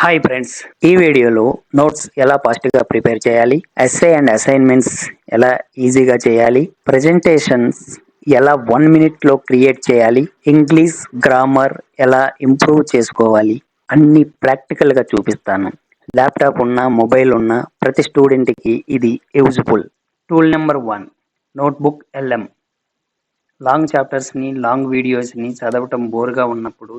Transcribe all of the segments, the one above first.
Hi friends, ఈ వీడియోలో notes ఎలా ఫాస్ట్గా ప్రిపేర్ చేయాలి, ఎస్ఏ అండ్ అసైన్మెంట్స్ ఎలా ఈజీగా చేయాలి, ప్రజెంటేషన్స్ ఎలా 1 minute లో క్రియేట్ చేయాలి, ఇంగ్లీష్ గ్రామర్ ఎలా ఇంప్రూవ్ చేసుకోవాలి అన్ని ప్రాక్టికల్గా చూపిస్తాను. ల్యాప్టాప్ ఉన్నా మొబైల్ ఉన్నా ప్రతి స్టూడెంట్కి ఇది useful. Tool number 1, notebook LM. Long చాప్టర్స్ని లాంగ్ వీడియోస్ని చదవటం బోర్గా ఉన్నప్పుడు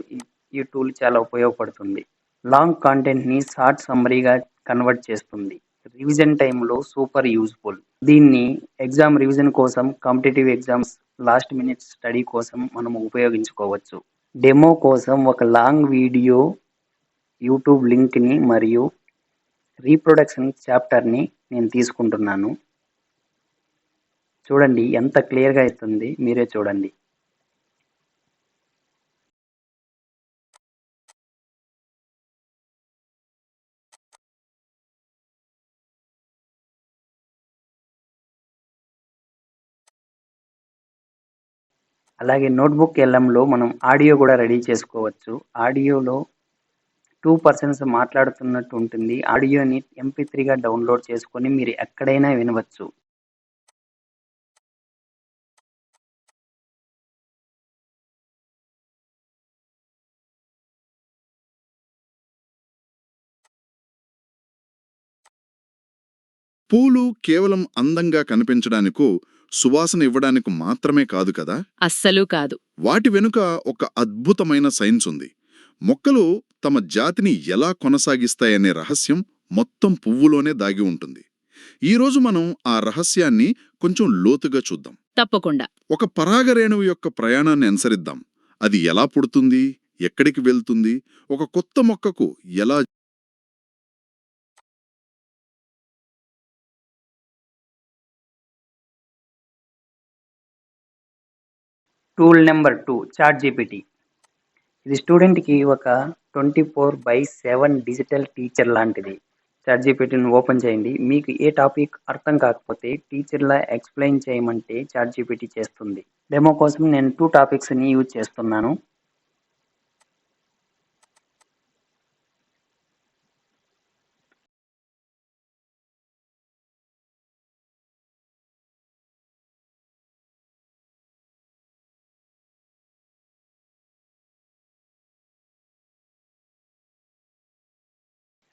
ఈ టూల్ చాలా ఉపయోగపడుతుంది. లాంగ్ కాంటెంట్ని షార్ట్ సమ్మరీగా కన్వర్ట్ చేస్తుంది. రివిజన్ టైంలో సూపర్ యూజ్ఫుల్. దీన్ని ఎగ్జామ్ రివిజన్ కోసం, competitive exams last minute study కోసం మనం ఉపయోగించుకోవచ్చు. డెమో కోసం ఒక లాంగ్ వీడియో, యూట్యూబ్ లింక్ని మరియు రీప్రొడక్షన్ చాప్టర్ని నేను తీసుకుంటున్నాను. చూడండి ఎంత క్లియర్గా ఇస్తుంది, మీరే చూడండి. అలాగే నోట్బుక్ ఎల్ఎంలో మనం ఆడియో కూడా రెడీ చేసుకోవచ్చు. ఆడియోలో 2 పర్సన్స్ మాట్లాడుతున్నట్టు ఉంటుంది. ఆడియోని MP3గా డౌన్లోడ్ చేసుకొని మీరు ఎక్కడైనా వినవచ్చు. పూలు కేవలం అందంగా కనిపించడానికో, సువాసన ఇవ్వడానికి మాత్రమే కాదు కదా. అస్సలు కాదు. వాటి వెనుక ఒక అద్భుతమైన సైన్స్ ఉంది. మొక్కలు తమ జాతిని ఎలా కొనసాగిస్తాయనే రహస్యం మొత్తం పువ్వులోనే దాగి ఉంటుంది. ఈరోజు మనం ఆ రహస్యాన్ని కొంచెం లోతుగా చూద్దాం. తప్పకుండా. ఒక పరాగరేణువు యొక్క ప్రయాణాన్ని అనుసరిద్దాం. అది ఎలా పుడుతుంది, ఎక్కడికి వెళ్తుంది, ఒక కొత్త మొక్కకు ఎలా టూల్ నెంబర్ 2, ChatGPT. ఇది స్టూడెంట్కి ఒక 24/7 డిజిటల్ టీచర్ లాంటిది. ChatGPTని ఓపెన్ చేయండి. మీకు ఏ టాపిక్ అర్థం కాకపోతే టీచర్లా ఎక్స్ప్లెయిన్ చేయమంటే ChatGPT చేస్తుంది. డెమో కోసం నేను 2 టాపిక్స్ని యూజ్ చేస్తున్నాను.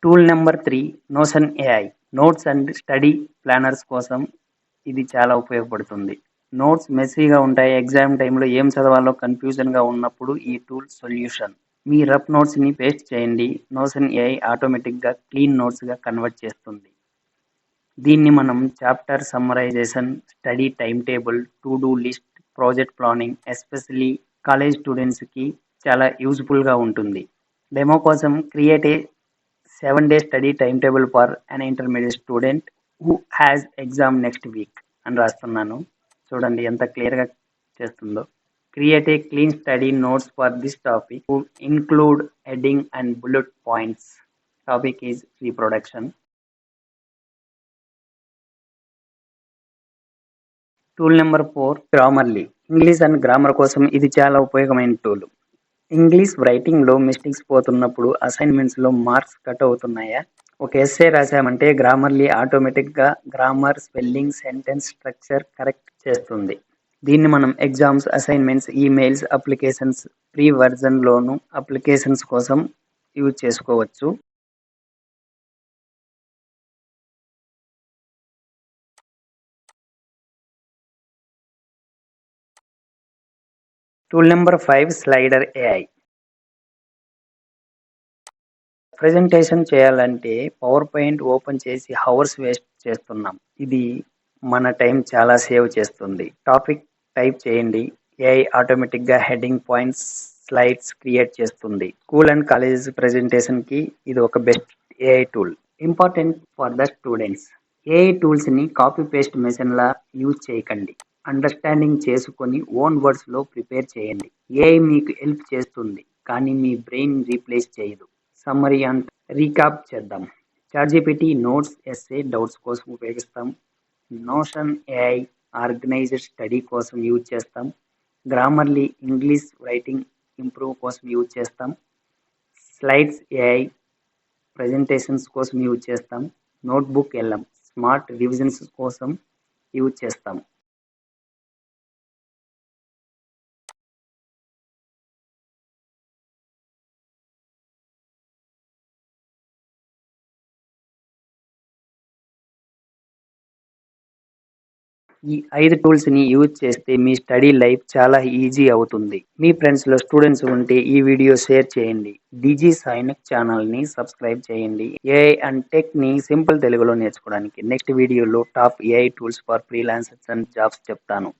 Tool number 3, notion AI. Notes and study planners కోసం ఇది చాలా ఉపయోగపడుతుంది. నోట్స్ మెస్సీగా ఉంటాయి. ఎగ్జామ్ టైంలో ఏం చదవాలో కన్ఫ్యూజన్గా ఉన్నప్పుడు ఈ టూల్ సొల్యూషన్. మీ రఫ్ నోట్స్ని పేస్ట్ చేయండి. నోషన్ AI ఆటోమేటిక్గా క్లీన్ నోట్స్గా కన్వర్ట్ చేస్తుంది. దీన్ని మనం chapter summarisation, study time table, to do list, project planning, especially college స్టూడెంట్స్కి చాలా యూజ్ఫుల్గా ఉంటుంది. డెమో కోసం create a 7-day study time table for an intermediate student who has exam next week అని రాస్తున్నాను. చూడండి ఎంత క్లియర్గా చేస్తుందో. Create a clean study notes for this topic to include heading and bullet points. Topic is reproduction. Tool number 4, Grammarly. English and grammar కోసం ఇది చాలా ఉపయోగమైన టూల్. ఇంగ్లీష్ రైటింగ్లో మిస్టేక్స్ పోతున్నప్పుడు అసైన్మెంట్స్లో మార్క్స్ కట్ అవుతున్నాయా? ఒక ఎస్సే రాసామంటే గ్రామర్లీ ఆటోమేటిక్గా grammar, spelling, sentence structure correct చేస్తుంది. దీన్ని మనం exams, assignments, emails, applications, pre వర్జన్లోను అప్లికేషన్స్ కోసం యూజ్ చేసుకోవచ్చు. Tool number 5, slider AI. Presentation చేయాలంటే పవర్ పాయింట్ ఓపెన్ చేసి హవర్స్ వేస్ట్ చేస్తున్నాం. ఇది మన టైం చాలా సేవ్ చేస్తుంది. టాపిక్ టైప్ చేయండి. AI ఆటోమేటిక్గా హెడ్డింగ్, పాయింట్స్, స్లైడ్స్ క్రియేట్ చేస్తుంది. స్కూల్ అండ్ కాలేజ్ ప్రెజెంటేషన్కి ఇది ఒక best AI tool. Important for the students. AI టూల్స్ని కాపీ పేస్ట్ మెషిన్లా యూజ్ చేయకండి. అండర్స్టాండింగ్ చేసుకొని ఓన్ వర్డ్స్లో ప్రిపేర్ చేయండి. AI మీకు హెల్ప్ చేస్తుంది, కానీ మీ బ్రెయిన్ రీప్లేస్ చేయదు. సమ్మరీ అండ్ రీక్యాప్ చేద్దాం. ChatGPT నోట్స్, ఎస్సే, డౌట్స్ కోసం ఉపయోగిస్తాం. నోషన్ AI ఆర్గనైజ్డ్ స్టడీ కోసం యూజ్ చేస్తాం. గ్రామర్లీ ఇంగ్లీష్ రైటింగ్ ఇంప్రూవ్ కోసం యూజ్ చేస్తాం. స్లైడ్స్ AI ప్రెజెంటేషన్స్ కోసం యూజ్ చేస్తాం. నోట్బుక్ ఎల్ఎం స్మార్ట్ రివిజన్స్ కోసం యూజ్ చేస్తాం. ఈ 5 టూల్స్‌ని యూజ్ చేస్తే మీ స్టడీ లైఫ్ చాలా ఈజీ అవుతుంది. మీ ఫ్రెండ్స్‌లో స్టూడెంట్స్ ఉంటే ఈ వీడియో షేర్ చేయండి. డిజి సైనిక్ ఛానల్‌ని సబ్స్క్రైబ్ చేయండి. ఏఐ అండ్ టెక్‌ని సింపుల్ తెలుగులో నేర్చుకోవడానికి. నెక్స్ట్ వీడియోలో top AI tools for freelancers and jobs చెప్తాను.